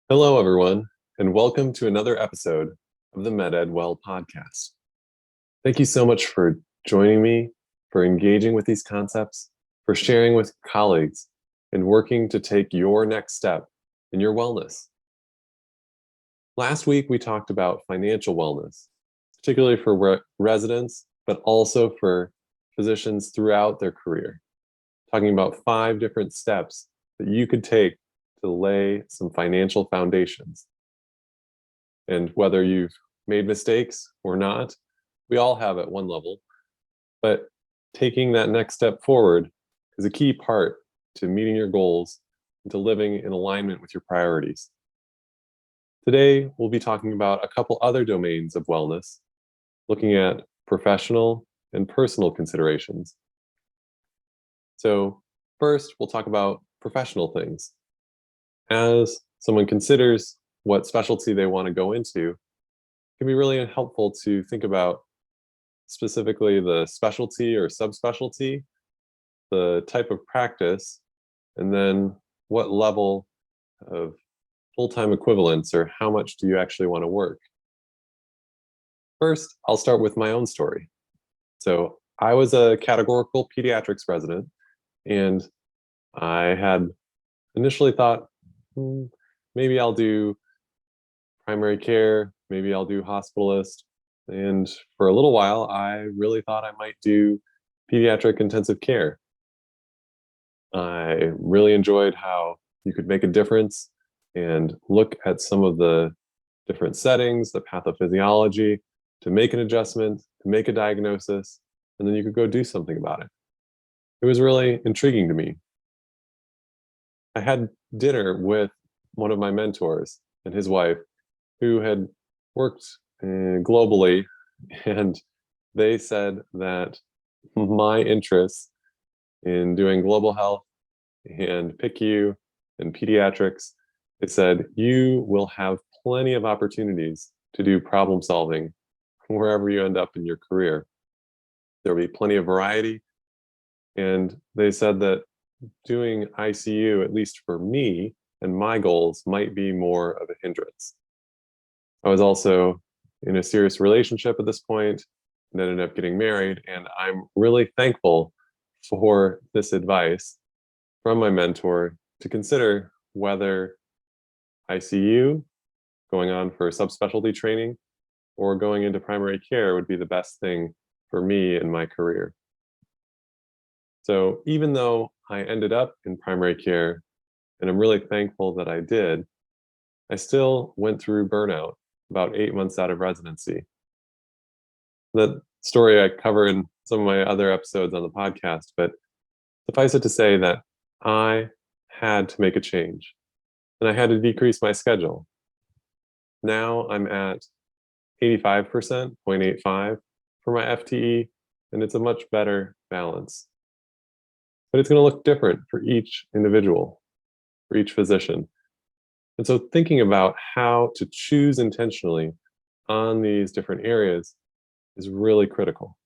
Hello, everyone, and welcome to another episode of the MedEd Well podcast. Thank you so much for joining me, for engaging with these concepts, for sharing with colleagues, and working to take your next step in your wellness. Last week, we talked about financial wellness, particularly for residents, but also for physicians throughout their career, talking about 5 different steps that you could take to lay some financial foundations. And whether you've made mistakes or not, we all have at one level, but taking that next step forward is a key part to meeting your goals and to living in alignment with your priorities. Today, we'll be talking about a couple other domains of wellness, looking at professional and personal considerations. So first, we'll talk about professional things. As someone considers what specialty they want to go into, it can be really helpful to think about specifically the specialty or subspecialty, the type of practice, and then what level of full-time equivalence or how much do you actually want to work. First, I'll start with my own story. So I was a categorical pediatrics resident, and I had initially thought, maybe I'll do primary care, maybe I'll do hospitalist. And for a little while, I really thought I might do pediatric intensive care. I really enjoyed how you could make a difference and look at some of the different settings, the pathophysiology, to make an adjustment, to make a diagnosis, and then you could go do something about it. It was really intriguing to me. I had dinner with one of my mentors and his wife, who had worked globally, and they said that my interests in doing global health and PICU and pediatrics, they said, you will have plenty of opportunities to do problem solving wherever you end up in your career. There will be plenty of variety. And they said that doing ICU, at least for me and my goals, might be more of a hindrance. I was also in a serious relationship at this point and ended up getting married. And I'm really thankful for this advice from my mentor to consider whether ICU, going on for subspecialty training, or going into primary care would be the best thing for me in my career. So even though I ended up in primary care, and I'm really thankful that I did, I still went through burnout about 8 months out of residency. That story I cover in some of my other episodes on the podcast, but suffice it to say that I had to make a change and I had to decrease my schedule. Now I'm at 85%, 0.85 for my FTE, and it's a much better balance. But it's going to look different for each individual, for each physician. And so thinking about how to choose intentionally on these different areas is really critical.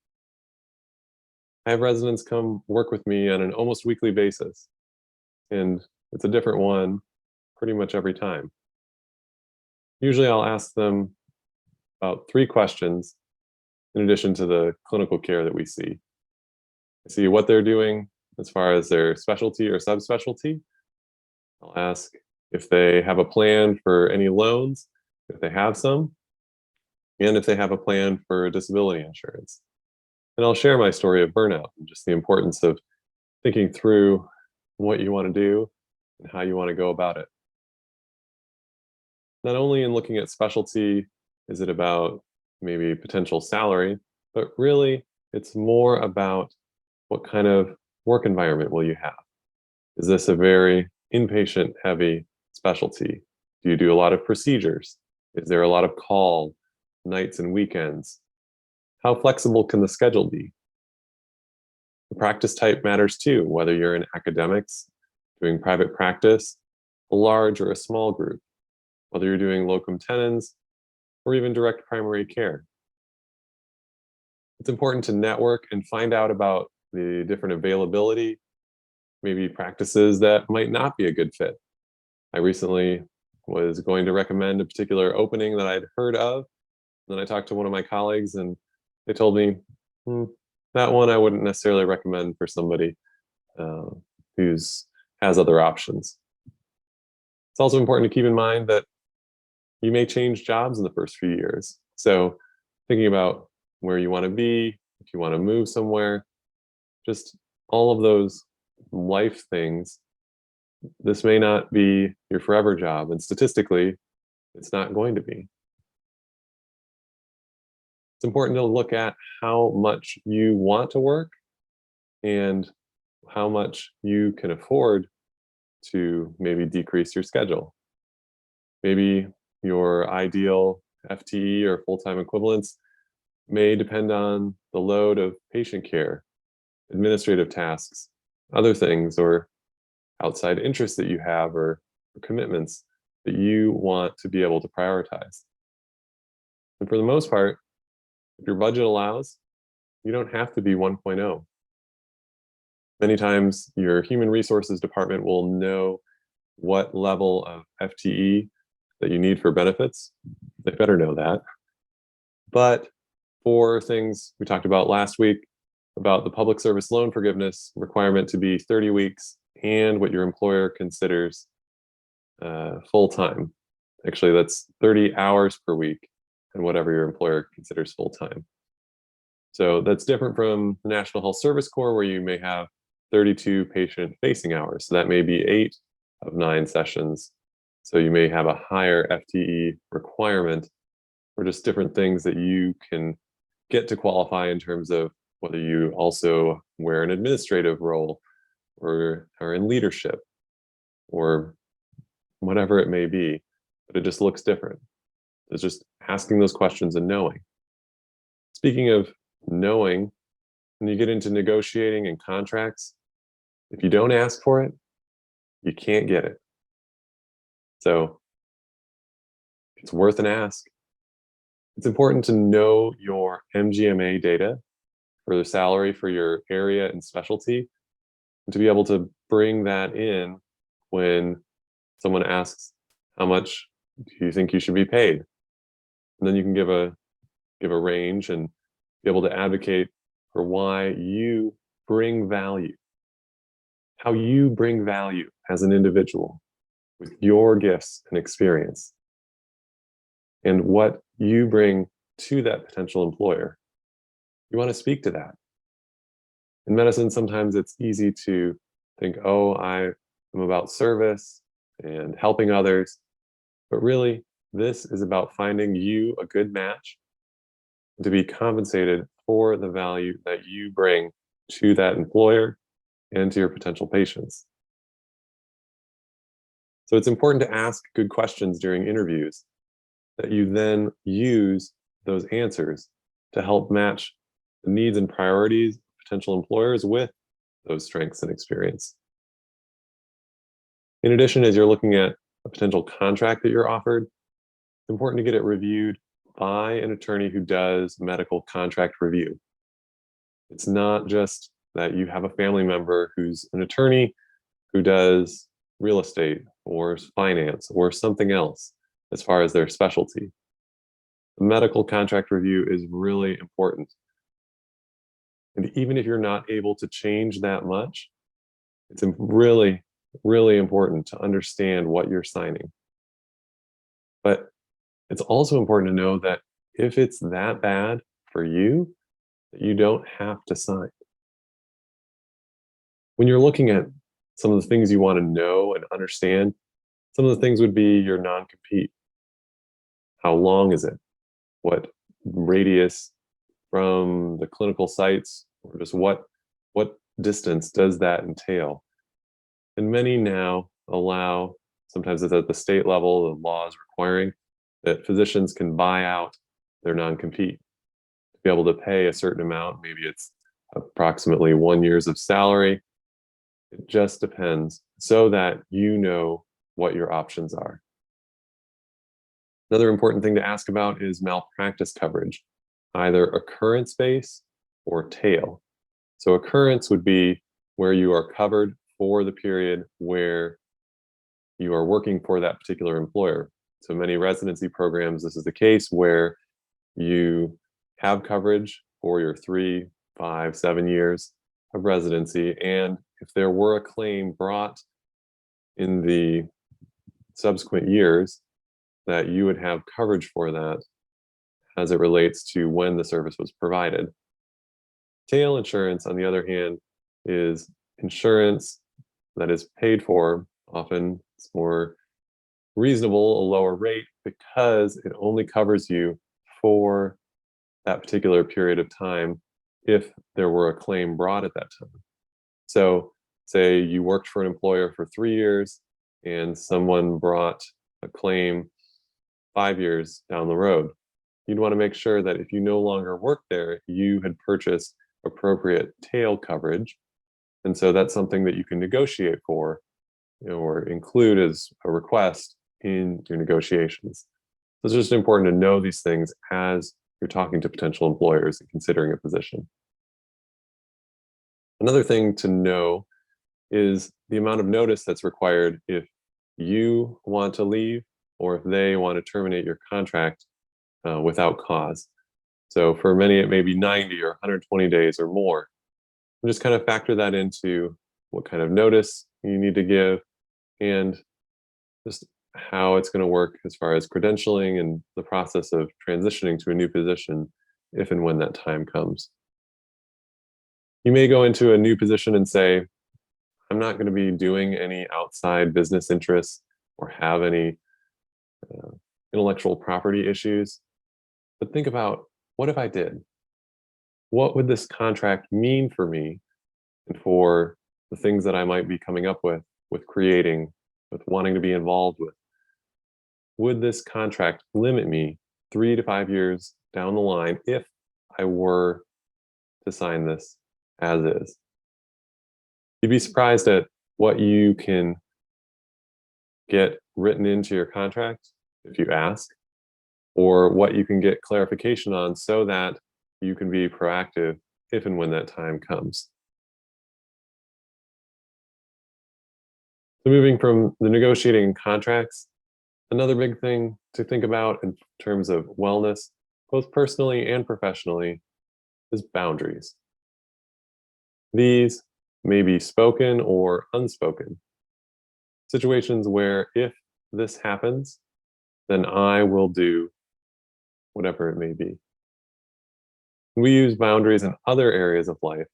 I have residents come work with me on an almost weekly basis, and it's a different one pretty much every time. Usually I'll ask them about 3 questions in addition to the clinical care that we see. I see what they're doing as far as their specialty or subspecialty. I'll ask if they have a plan for any loans, if they have some, and if they have a plan for disability insurance. And I'll share my story of burnout and just the importance of thinking through what you want to do and how you want to go about it. Not only in looking at specialty is it about maybe potential salary, but really it's more about what kind of work environment will you have. Is this a very inpatient heavy specialty? Do you do a lot of procedures? Is there a lot of call, nights and weekends? How flexible can the schedule be? The practice type matters too, whether you're in academics, doing private practice, a large or a small group, whether you're doing locum tenens, or even direct primary care. It's important to network and find out about the different availability, maybe practices that might not be a good fit. I recently was going to recommend a particular opening that I'd heard of. Then I talked to one of my colleagues, and they told me, "Hmm, that one I wouldn't necessarily recommend for somebody uh, who's has other options." It's also important to keep in mind that you may change jobs in the first few years. So thinking about where you want to be, if you want to move somewhere, just all of those life things, this may not be your forever job. And statistically, it's not going to be. It's important to look at how much you want to work and how much you can afford to maybe decrease your schedule. Maybe your ideal FTE or full time equivalents may depend on the load of patient care, administrative tasks, other things, or outside interests that you have or commitments that you want to be able to prioritize. And for the most part, if your budget allows, you don't have to be 1.0. Many times, your human resources department will know what level of FTE that you need for benefits. They better know that. But for things we talked about last week about the public service loan forgiveness requirement to be 30 weeks and what your employer considers full time. Actually, that's 30 hours per week and whatever your employer considers full time. So that's different from the National Health Service Corps, where you may have 32 patient facing hours. So that may be 8 of 9 sessions. So you may have a higher FTE requirement, or just different things that you can get to qualify in terms of whether you also wear an administrative role or are in leadership or whatever it may be. But it just looks different. It's just asking those questions and knowing. Speaking of knowing, when you get into negotiating and contracts, if you don't ask for it, you can't get it. So it's worth an ask. It's important to know your MGMA data for the salary for your area and specialty, and to be able to bring that in when someone asks, how much do you think you should be paid? And then you can give a range and be able to advocate for why you bring value, how you bring value as an individual with your gifts and experience, and what you bring to that potential employer. You want to speak to that. In medicine, sometimes it's easy to think, oh, I am about service and helping others. But really, this is about finding you a good match to be compensated for the value that you bring to that employer and to your potential patients. So it's important to ask good questions during interviews that you then use those answers to help match the needs and priorities of potential employers with those strengths and experience. In addition, as you're looking at a potential contract that you're offered, it's important to get it reviewed by an attorney who does medical contract review. It's not just that you have a family member who's an attorney who does real estate or finance or something else as far as their specialty. The medical contract review is really important. And even if you're not able to change that much, it's really, really important to understand what you're signing. But it's also important to know that if it's that bad for you, that you don't have to sign. When you're looking at some of the things you want to know and understand, some of the things would be your non-compete. How long is it? What radius from the clinical sites, or just what distance does that entail? And many now allow, sometimes it's at the state level, the laws requiring that physicians can buy out their non-compete to be able to pay a certain amount. Maybe it's approximately 1 year's of salary. It just depends, so that you know what your options are. Another important thing to ask about is malpractice coverage, either occurrence-based or tail. So occurrence would be where you are covered for the period where you are working for that particular employer. So many residency programs, this is the case where you have coverage for your 3, 5, 7 years of residency. And if there were a claim brought in the subsequent years, that you would have coverage for that as it relates to when the service was provided. Tail insurance, on the other hand, is insurance that is paid for. Often it's more reasonable, a lower rate, because it only covers you for that particular period of time if there were a claim brought at that time. So say you worked for an employer for 3 years and someone brought a claim 5 years down the road. You'd want to make sure that if you no longer work there, you had purchased appropriate tail coverage. And so that's something that you can negotiate for, or include as a request in your negotiations. So it's just important to know these things as you're talking to potential employers and considering a position. Another thing to know is the amount of notice that's required if you want to leave or if they want to terminate your contract without cause. So for many, it may be 90 or 120 days or more. And just kind of factor that into what kind of notice you need to give and just how it's going to work as far as credentialing and the process of transitioning to a new position if and when that time comes. You may go into a new position and say, I'm not going to be doing any outside business interests or have any intellectual property issues. But think about, what if I did? What would this contract mean for me and for the things that I might be coming up with creating, with wanting to be involved with? Would this contract limit me 3 to 5 years down the line if I were to sign this as is? You'd be surprised at what you can get written into your contract if you ask, or what you can get clarification on so that you can be proactive if and when that time comes. So moving from the negotiating contracts, another big thing to think about in terms of wellness, both personally and professionally, is boundaries. These may be spoken or unspoken. Situations where if this happens, then I will do whatever it may be. We use boundaries in other areas of life,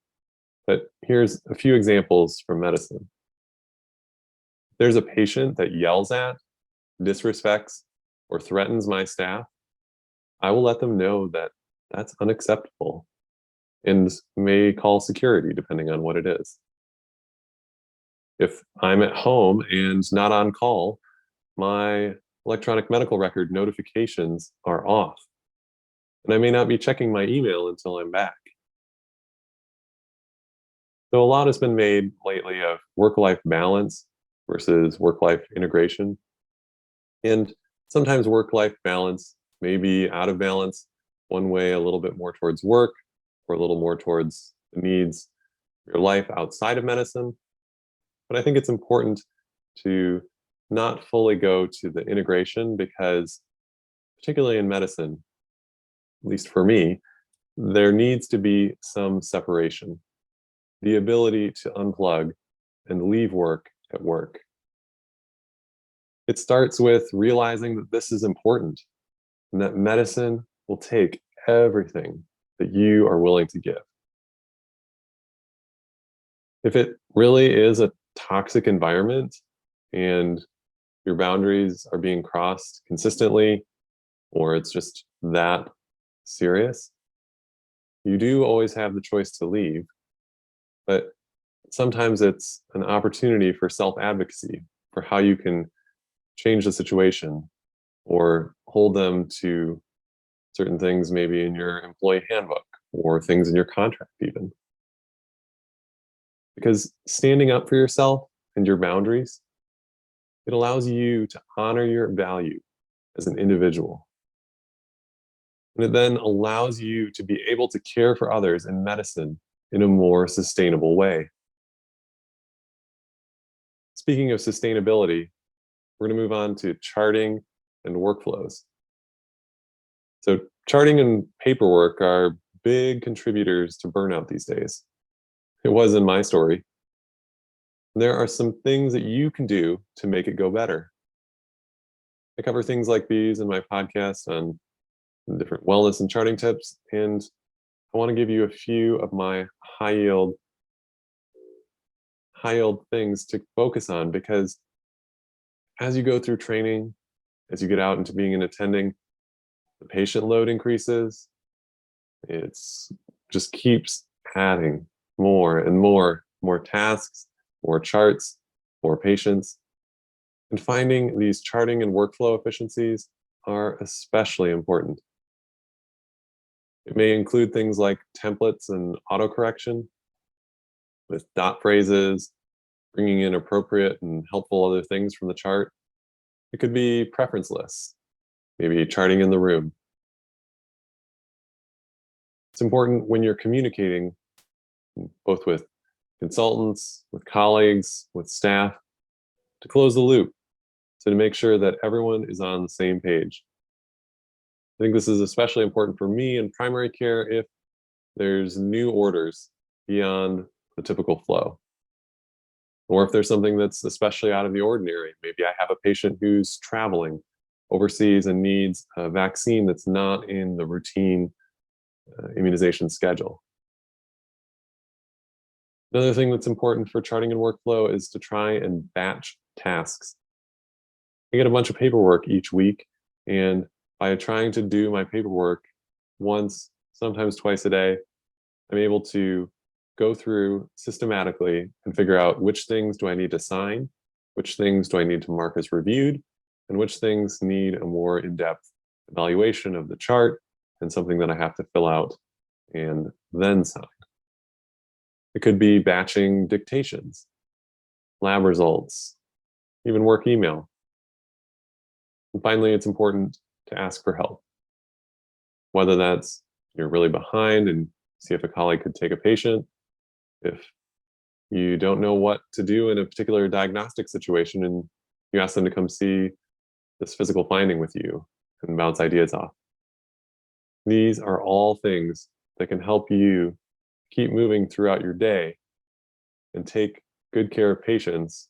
but here's a few examples from medicine. There's a patient that yells at, disrespects, or threatens my staff, I will let them know that that's unacceptable and may call security depending on what it is. If I'm at home and not on call, my electronic medical record notifications are off, and I may not be checking my email until I'm back. So a lot has been made lately of work-life balance versus work-life integration. And sometimes work-life balance may be out of balance, one way a little bit more towards work or a little more towards the needs of your life outside of medicine. But I think it's important to not fully go to the integration because, particularly in medicine, at least for me, there needs to be some separation, the ability to unplug and leave work at work. It starts with realizing that this is important and that medicine will take everything that you are willing to give. If it really is a toxic environment and your boundaries are being crossed consistently, or it's just that serious, you do always have the choice to leave. But sometimes it's an opportunity for self-advocacy, for how you can change the situation or hold them to certain things maybe in your employee handbook or things in your contract even. Because standing up for yourself and your boundaries, it allows you to honor your value as an individual. And it then allows you to be able to care for others in medicine in a more sustainable way. Speaking of sustainability, we're going to move on to charting and workflows. So, charting and paperwork are big contributors to burnout these days. It was in my story. There are some things that you can do to make it go better. I cover things like these in my podcast on different wellness and charting tips, and I want to give you a few of my high yield things to focus on because as you go through training, as you get out into being an attending, the patient load increases. It's just keeps adding more and more tasks, more charts, more patients. And finding these charting and workflow efficiencies are especially important. It may include things like templates and autocorrection with dot phrases, bringing in appropriate and helpful other things from the chart. It could be preference lists, maybe charting in the room. It's important when you're communicating both with consultants, with colleagues, with staff, to close the loop. So to make sure that everyone is on the same page. I think this is especially important for me in primary care if there's new orders beyond the typical flow. Or if there's something that's especially out of the ordinary. Maybe I have a patient who's traveling overseas and needs a vaccine that's not in the routine immunization schedule. Another thing that's important for charting and workflow is to try and batch tasks. I get a bunch of paperwork each week, and by trying to do my paperwork once, sometimes twice a day, I'm able to go through systematically and figure out which things do I need to sign, which things do I need to mark as reviewed, and which things need a more in-depth evaluation of the chart and something that I have to fill out and then sign. It could be batching dictations, lab results, even work email. And finally, it's important to ask for help. Whether that's you're really behind and see if a colleague could take a patient, if you don't know what to do in a particular diagnostic situation and you ask them to come see this physical finding with you and bounce ideas off. These are all things that can help you keep moving throughout your day and take good care of patients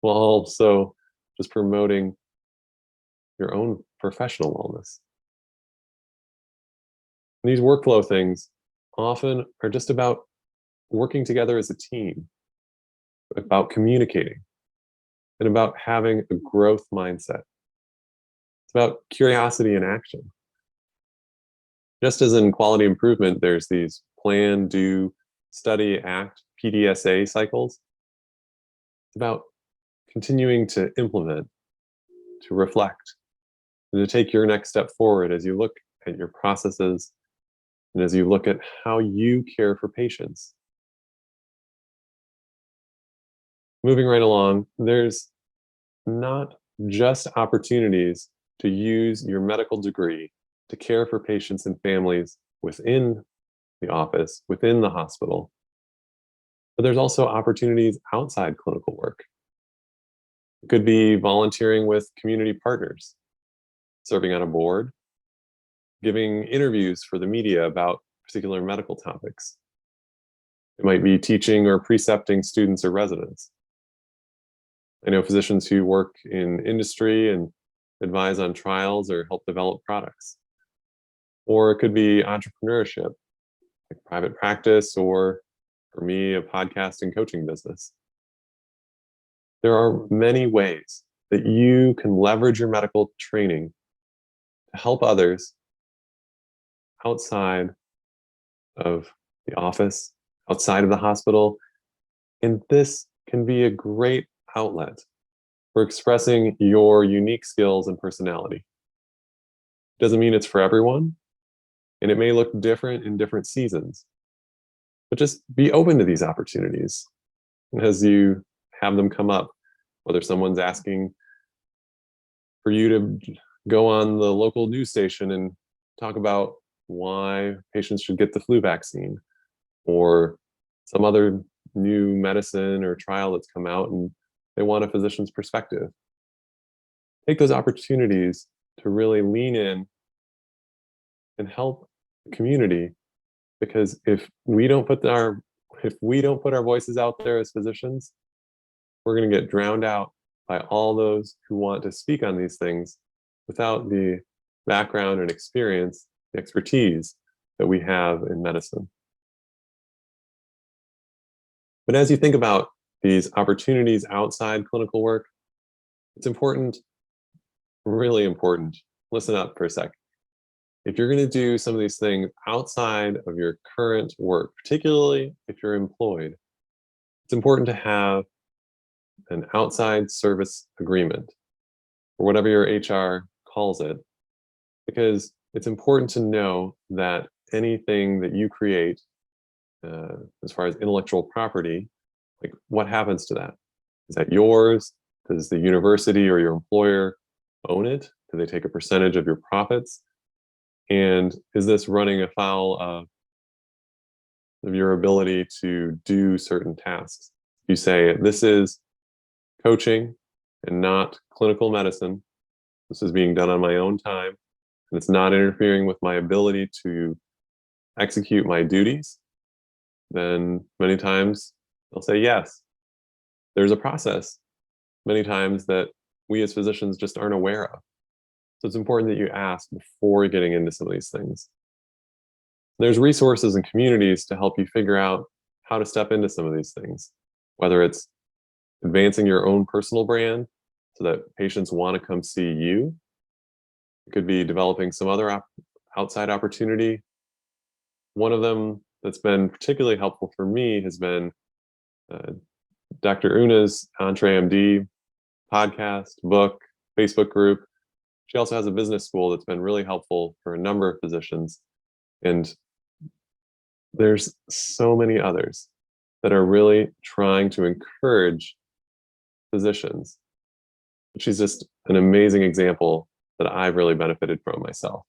while also just promoting your own professional wellness. And these workflow things often are just about working together as a team, about communicating, and about having a growth mindset. It's about curiosity and action. Just as in quality improvement, there's these plan, do, study, act, PDSA cycles. It's about continuing to implement, to reflect, and to take your next step forward as you look at your processes and as you look at how you care for patients. Moving right along, there's not just opportunities to use your medical degree to care for patients and families within the office, within the hospital, but there's also opportunities outside clinical work. It could be volunteering with community partners, serving on a board, giving interviews for the media about particular medical topics. It might be teaching or precepting students or residents. I know physicians who work in industry and advise on trials or help develop products. Or it could be entrepreneurship, like private practice, or for me, a podcast and coaching business. There are many ways that you can leverage your medical training to help others outside of the office, outside of the hospital. And this can be a great outlet for expressing your unique skills and personality. Doesn't mean it's for everyone, and it may look different in different seasons, but just be open to these opportunities as you have them come up, whether someone's asking for you to go on the local news station and talk about why patients should get the flu vaccine, or some other new medicine or trial that's come out and they want a physician's perspective. take those opportunities to really lean in and help the community. Because if we don't put our voices out there as physicians, we're going to get drowned out by all those who want to speak on these things without the background and experience, the expertise that we have in medicine. But as you think about these opportunities outside clinical work, it's important, really important. Listen up for a sec. If you're going to do some of these things outside of your current work, particularly if you're employed, it's important to have an outside service agreement, or whatever your HR calls it, because it's important to know that anything that you create, as far as intellectual property, like what happens to that? Is that yours? Does the university or your employer own it? Do they take a percentage of your profits? And is this running afoul of your ability to do certain tasks? You say, this is coaching and not clinical medicine. This is being done on my own time, and it's not interfering with my ability to execute my duties. Then many times they'll say yes. There's a process many times that we as physicians just aren't aware of. So it's important that you ask before getting into some of these things. There's resources and communities to help you figure out how to step into some of these things, whether it's advancing your own personal brand so that patients want to come see you. It could be developing some other outside opportunity. One of them that's been particularly helpful for me has been uh, Dr. Una's EntreMD podcast, book, Facebook group. She also has a business school that's been really helpful for a number of physicians. And there's so many others that are really trying to encourage physicians. She's just an amazing example that I've really benefited from myself.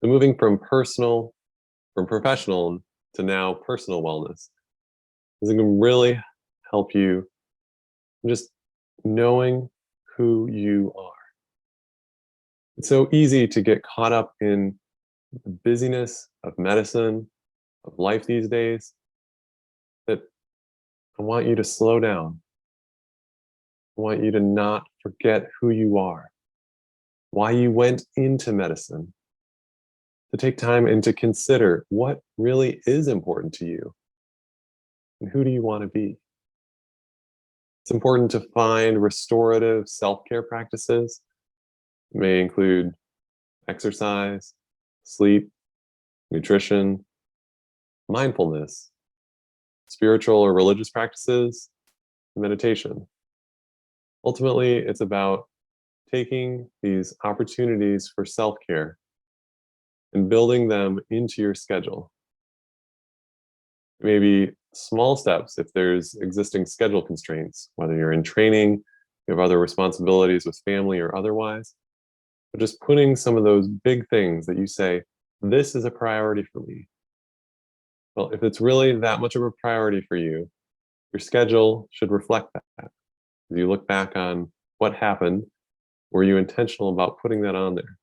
So moving from professional to now personal wellness is going to really help you just knowing who you are. It's so easy to get caught up in the busyness of medicine, of life these days, that I want you to slow down. I want you to not forget who you are, why you went into medicine, to take time and to consider what really is important to you and who do you want to be. It's important to find restorative self-care practices. It may include exercise, sleep, nutrition, mindfulness, spiritual or religious practices, meditation. Ultimately, it's about taking these opportunities for self-care and building them into your schedule. Maybe small steps if there's existing schedule constraints, whether you're in training, you have other responsibilities with family or otherwise, but just putting some of those big things that you say, this is a priority for me. Well, if it's really that much of a priority for you, your schedule should reflect that. As you look back on what happened, were you intentional about putting that on there?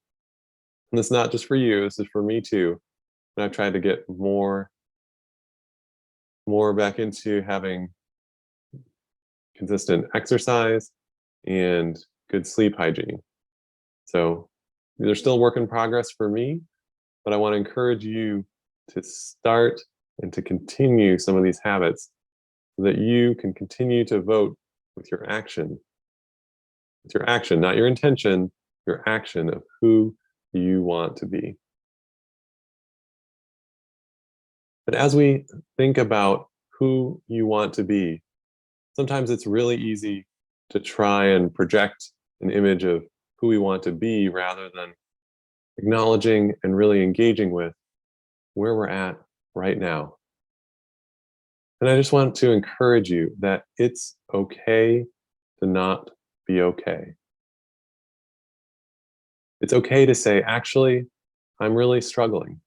And it's not just for you, this is for me too. And I've tried to get more back into having consistent exercise and good sleep hygiene. So they're still work in progress for me, but I want to encourage you to start and to continue some of these habits so that you can continue to vote with your action. With your action, not your intention, your action of who you want to be. But as we think about who you want to be, sometimes it's really easy to try and project an image of who we want to be rather than acknowledging and really engaging with where we're at right now. And I just want to encourage you that it's okay to not be okay. It's okay to say, actually, I'm really struggling.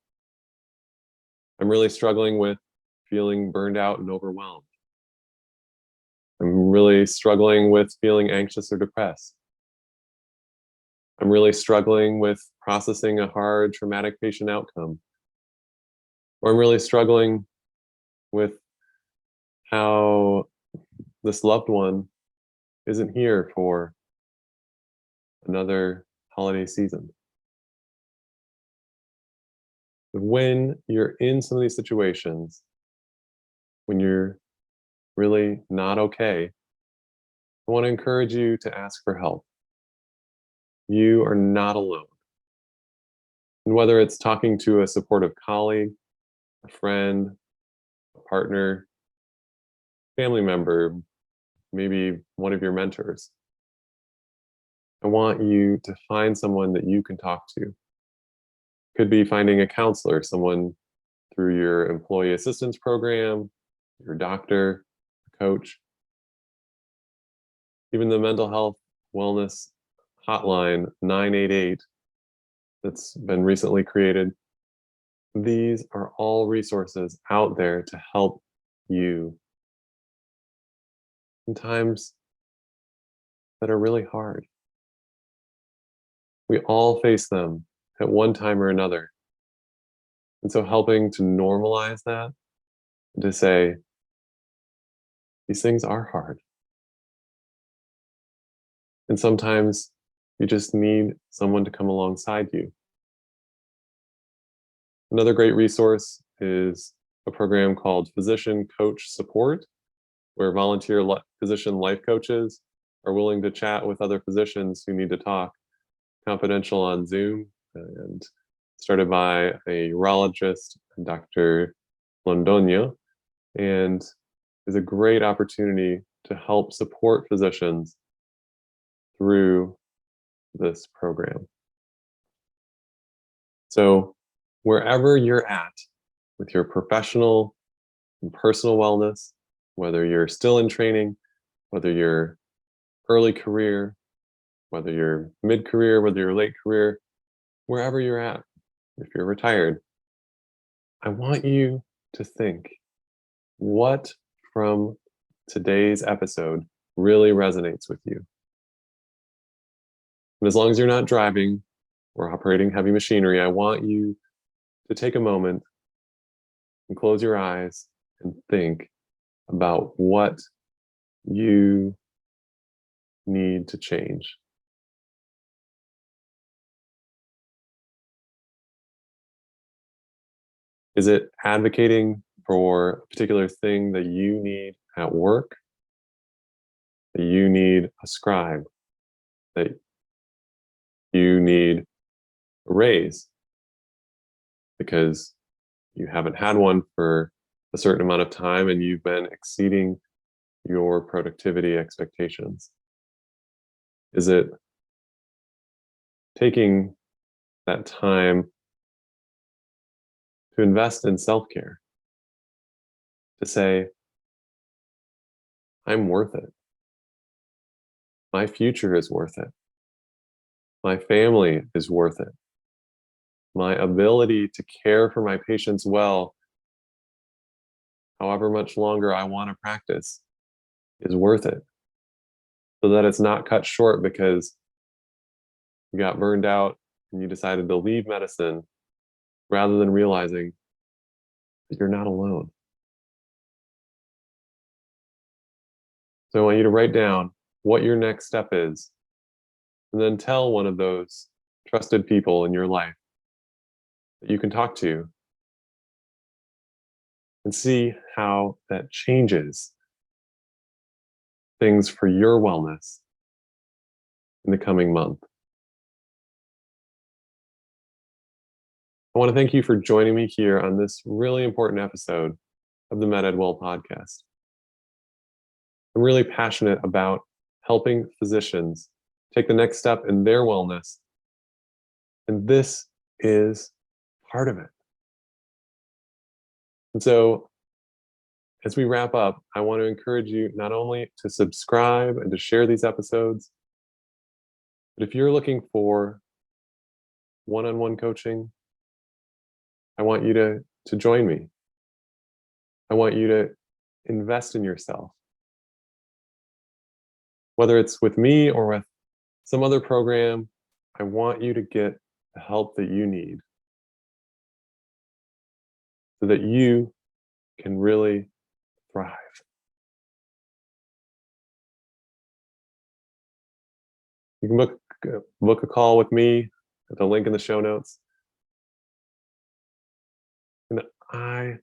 I'm really struggling with feeling burned out and overwhelmed. I'm really struggling with feeling anxious or depressed. I'm really struggling with processing a hard traumatic patient outcome. Or I'm really struggling with how this loved one isn't here for another holiday season. When you're in some of these situations, when you're really not okay, I want to encourage you to ask for help. You are not alone. And whether it's talking to a supportive colleague, a friend, a partner, family member, maybe one of your mentors, I want you to find someone that you can talk to. Could be finding a counselor, someone through your employee assistance program, your doctor, a coach, even the mental health wellness hotline 988 that's been recently created. These are all resources out there to help you in times that are really hard. We all face them at one time or another. And so helping to normalize that, to say, these things are hard. And sometimes you just need someone to come alongside you. Another great resource is a program called Physician Coach Support, where volunteer physician life coaches are willing to chat with other physicians who need to talk, confidential on Zoom, and started by a urologist, Dr. Londoño, and is a great opportunity to help support physicians through this program. So, wherever you're at with your professional and personal wellness, whether you're still in training, whether you're early career, whether you're mid career, whether you're late career, wherever you're at, if you're retired, I want you to think what from today's episode really resonates with you. And as long as you're not driving or operating heavy machinery, I want you to take a moment and close your eyes and think about what you need to change. Is it advocating for a particular thing that you need at work, that you need a scribe, that you need a raise because you haven't had one for a certain amount of time and you've been exceeding your productivity expectations? Is it taking that time to invest in self care, to say, I'm worth it? My future is worth it. My family is worth it. My ability to care for my patients well, however much longer I want to practice, is worth it. So that it's not cut short because you got burned out and you decided to leave medicine rather than realizing that you're not alone. So I want you to write down what your next step is and then tell one of those trusted people in your life that you can talk to and see how that changes things for your wellness in the coming month. I want to thank you for joining me here on this really important episode of the MedEdWell podcast. I'm really passionate about helping physicians take the next step in their wellness, and this is part of it. And so, as we wrap up, I want to encourage you not only to subscribe and to share these episodes, but if you're looking for one on one coaching, I want you to join me. I want you to invest in yourself. Whether it's with me or with some other program, I want you to get the help that you need so that you can really thrive. You can book a call with me at the link in the show notes. And I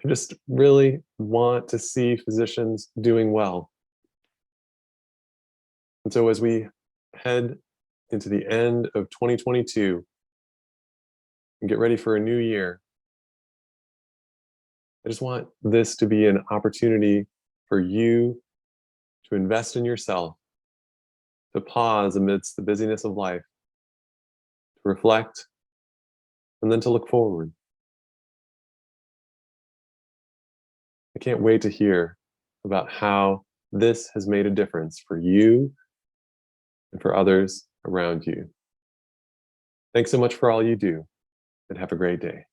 just really want to see physicians doing well. And so as we head into the end of 2022 and get ready for a new year, I just want this to be an opportunity for you to invest in yourself, to pause amidst the busyness of life, to reflect, and then to look forward. I can't wait to hear about how this has made a difference for you and for others around you. Thanks so much for all you do, and have a great day.